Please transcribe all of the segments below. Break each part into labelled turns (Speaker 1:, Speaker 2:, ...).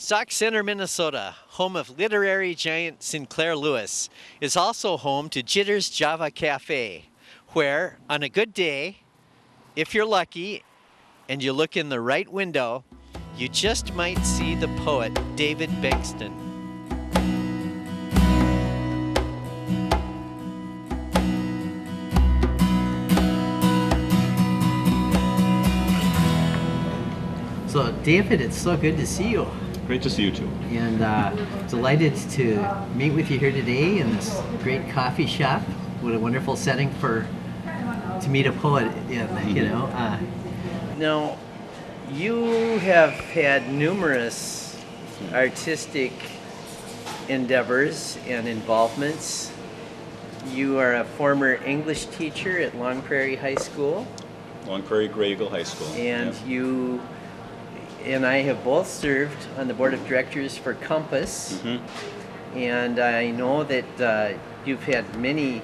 Speaker 1: Sauk Centre, Minnesota, home of literary giant Sinclair Lewis, is also home to Jitters Java Cafe, where, on a good day, if you're lucky and you look in the right window, you just might see the poet David Bengtson. So, David, it's so good to see you.
Speaker 2: Great to see you too.
Speaker 1: And delighted to meet with you here today in this great coffee shop. What a wonderful setting to meet a poet in, you know. Now, you have had numerous artistic endeavors and involvements. You are a former English teacher at Long Prairie High School.
Speaker 2: Long Prairie Grey Eagle High School.
Speaker 1: And
Speaker 2: yeah.
Speaker 1: You and I have both served on the board of directors for Compass.
Speaker 2: Mm-hmm.
Speaker 1: And I know that you've had many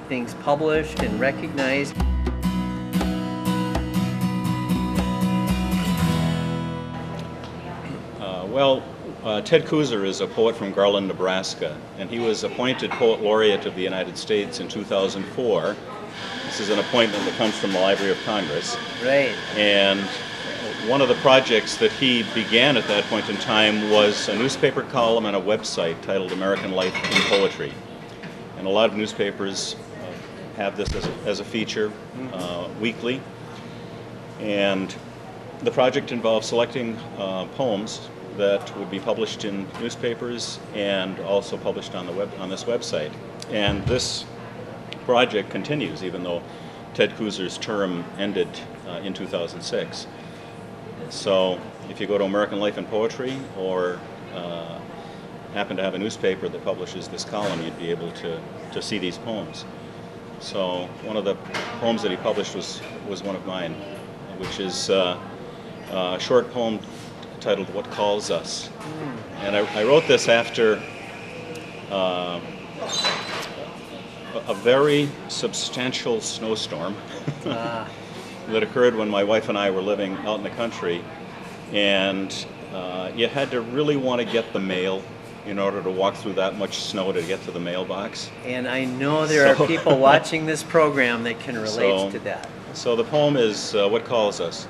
Speaker 1: things published and recognized.
Speaker 2: Ted Kooser is a poet from Garland, Nebraska, and he was appointed Poet Laureate of the United States in 2004. This is an appointment that comes from the Library of Congress.
Speaker 1: Right.
Speaker 2: And one of the projects that he began at that point in time was a newspaper column and a website titled American Life in Poetry. And a lot of newspapers have this as a feature weekly. And the project involves selecting poems that would be published in newspapers and also published on this website. And this project continues, even though Ted Kooser's term ended in 2006. So if you go to American Life in Poetry or happen to have a newspaper that publishes this column, you'd be able to see these poems. So one of the poems that he published was one of mine, which is a short poem titled What Calls Us. And I wrote this after a very substantial snowstorm that occurred when my wife and I were living out in the country, and you had to really want to get the mail in order to walk through that much snow to get to the mailbox.
Speaker 1: And I know there are people watching this program that can relate to that.
Speaker 2: So the poem is What Calls Us.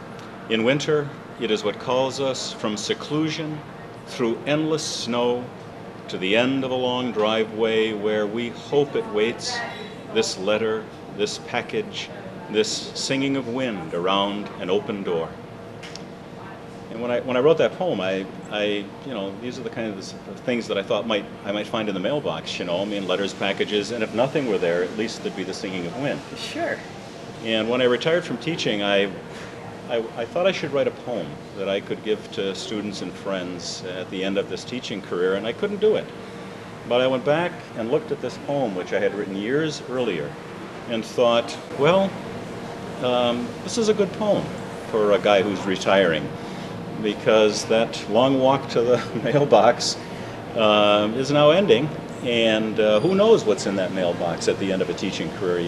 Speaker 2: In winter, it is what calls us from seclusion through endless snow to the end of a long driveway where we hope it waits, this letter, this package, this singing of wind around an open door. And when I wrote that poem, I these are the kind of things that I thought I might find in the mailbox, letters, packages, and if nothing were there, at least there'd be the singing of wind.
Speaker 1: Sure.
Speaker 2: And when I retired from teaching, I thought I should write a poem that I could give to students and friends at the end of this teaching career, and I couldn't do it. But I went back and looked at this poem, which I had written years earlier, and thought, well, this is a good poem for a guy who's retiring, because that long walk to the mailbox is now ending, and who knows what's in that mailbox at the end of a teaching career,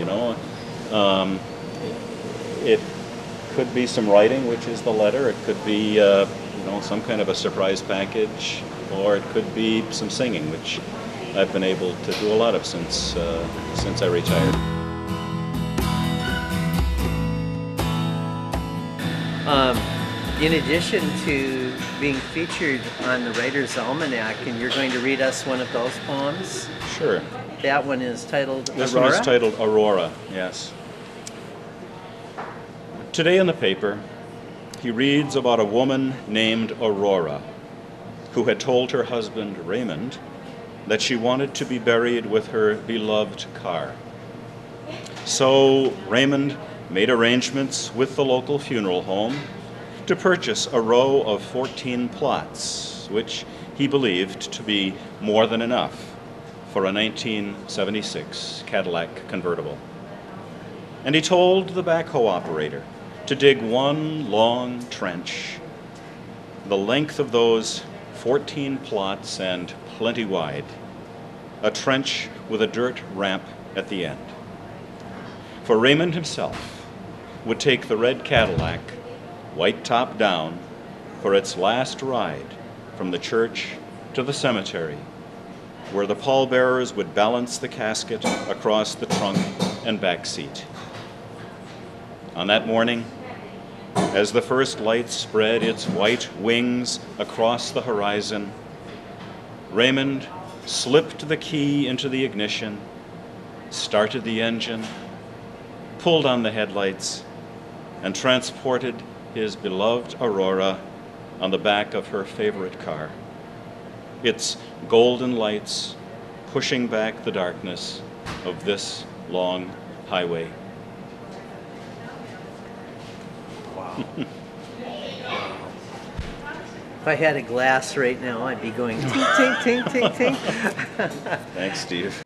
Speaker 2: It could be some writing, which is the letter. It could be, some kind of a surprise package, or it could be some singing, which I've been able to do a lot of since I retired.
Speaker 1: In addition to being featured on the Writer's Almanac, and you're going to read us one of those poems?
Speaker 2: Sure.
Speaker 1: That one is titled Aurora?
Speaker 2: This one is titled Aurora, yes. Today in the paper, he reads about a woman named Aurora who had told her husband, Raymond, that she wanted to be buried with her beloved car. So Raymond made arrangements with the local funeral home to purchase a row of 14 plots, which he believed to be more than enough for a 1976 Cadillac convertible. And he told the backhoe operator to dig one long trench, the length of those 14 plots and plenty wide, a trench with a dirt ramp at the end. For Raymond himself would take the red Cadillac, white top down, for its last ride from the church to the cemetery, where the pallbearers would balance the casket across the trunk and back seat. On that morning, as the first light spread its white wings across the horizon, Raymond slipped the key into the ignition, started the engine, pulled on the headlights, and transported his beloved Aurora on the back of her favorite car, its golden lights pushing back the darkness of this long highway.
Speaker 1: Wow. If I had a glass right now, I'd be going tink, tink, tink, tink, tink.
Speaker 2: Thanks, Steve.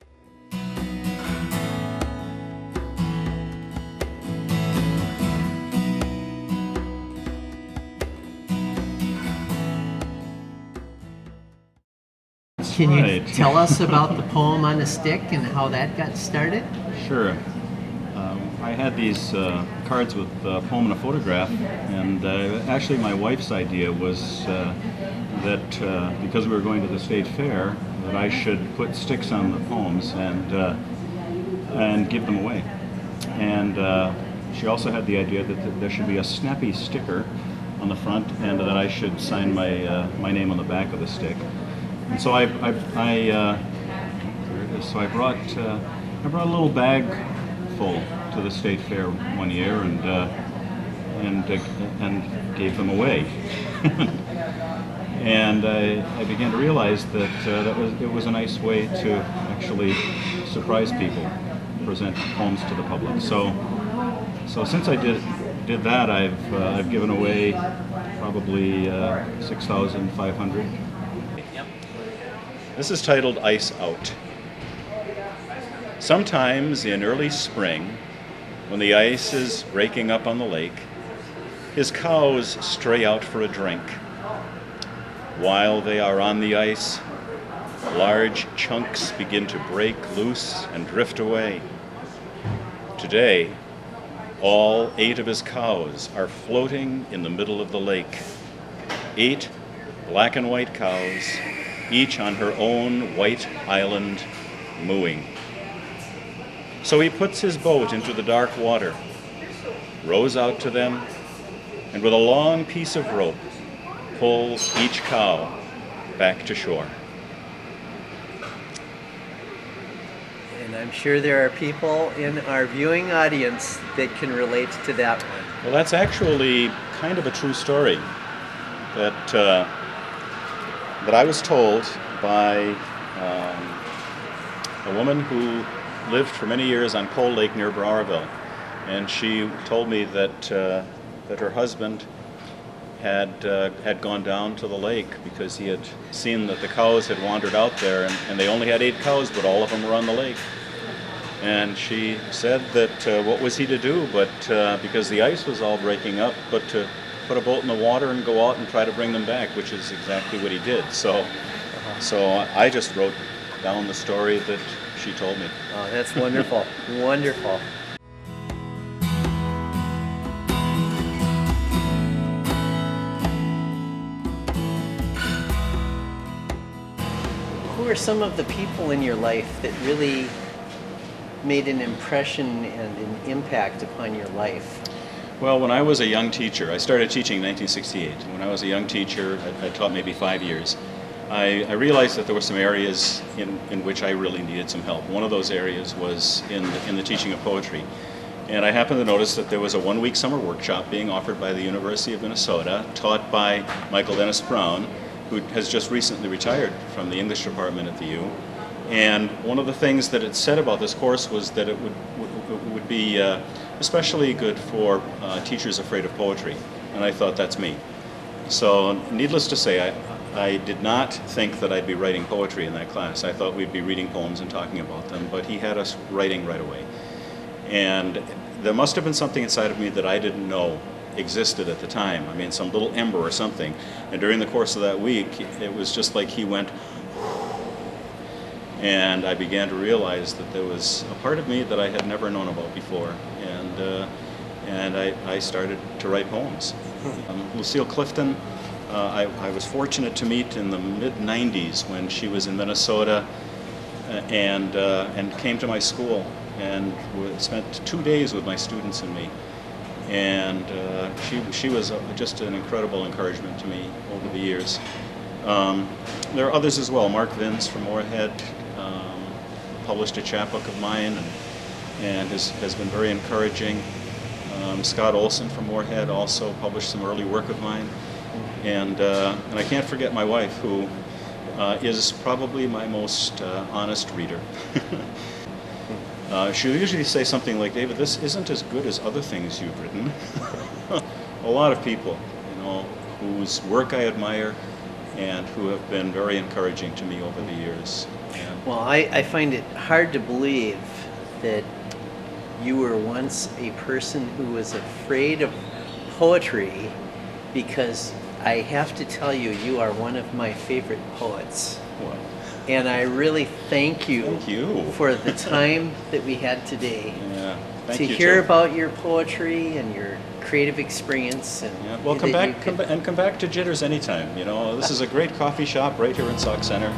Speaker 1: Can you
Speaker 2: Right.
Speaker 1: tell us about the poem on a stick and how that got started?
Speaker 2: Sure. I had these cards with a poem and a photograph, and actually my wife's idea was that because we were going to the state fair, that I should put sticks on the poems and give them away. And she also had the idea that there should be a snappy sticker on the front, and that I should sign my name on the back of the stick. And so I brought a little bag full to the state fair one year and gave them away. And I began to realize that it was a nice way to actually surprise people, present poems to the public. So since I did that, I've given away probably 6,500. This is titled Ice Out. Sometimes in early spring, when the ice is breaking up on the lake, his cows stray out for a drink. While they are on the ice, large chunks begin to break loose and drift away. Today, all 8 of his cows are floating in the middle of the lake. 8 black and white cows, each on her own white island, mooing. So he puts his boat into the dark water, rows out to them, and with a long piece of rope, pulls each cow back to shore.
Speaker 1: And I'm sure there are people in our viewing audience that can relate to that one.
Speaker 2: Well, that's actually kind of a true story that I was told by a woman who lived for many years on Coal Lake near Browerville, and she told me that her husband had gone down to the lake because he had seen that the cows had wandered out there, and they only had 8 cows, but all of them were on the lake. And she said that what was he to do, but because the ice was all breaking up, but to put a boat in the water and go out and try to bring them back, which is exactly what he did. So I just wrote down the story that she told me.
Speaker 1: Oh, that's wonderful. Wonderful. Who are some of the people in your life that really made an impression and an impact upon your life?
Speaker 2: Well, when I was a young teacher, I started teaching in 1968. When I was a young teacher, I taught maybe 5 years. I realized that there were some areas in which I really needed some help. One of those areas was in the teaching of poetry. And I happened to notice that there was a 1-week summer workshop being offered by the University of Minnesota, taught by Michael Dennis Brown, who has just recently retired from the English department at the U. And one of the things that it said about this course was that it would be especially good for teachers afraid of poetry. And I thought, that's me. So needless to say, I did not think that I'd be writing poetry in that class. I thought we'd be reading poems and talking about them, but he had us writing right away. And there must have been something inside of me that I didn't know existed at the time. I mean, some little ember or something. And during the course of that week, it was just like he went, and I began to realize that there was a part of me that I had never known about before. And I started to write poems. Lucille Clifton I was fortunate to meet in the mid-'90s when she was in Minnesota and came to my school and spent 2 days with my students and me. And she was just an incredible encouragement to me over the years. There are others as well. Mark Vince from Moorhead published a chapbook of mine and has been very encouraging. Scott Olson from Moorhead also published some early work of mine. And I can't forget my wife, who is probably my most honest reader. She'll usually say something like, "David, this isn't as good as other things you've written." A lot of people, whose work I admire and who have been very encouraging to me over the years. And
Speaker 1: Well, I find it hard to believe that you were once a person who was afraid of poetry, because I have to tell you, you are one of my favorite poets.
Speaker 2: well,
Speaker 1: And I really thank you,
Speaker 2: Thank you.
Speaker 1: for the time that we had today
Speaker 2: yeah, thank
Speaker 1: to
Speaker 2: you.
Speaker 1: hear
Speaker 2: too.
Speaker 1: about your poetry and your creative experience. And
Speaker 2: Yeah, well,
Speaker 1: that you
Speaker 2: come back to Jitters anytime. This is a great coffee shop right here in Sauk Centre.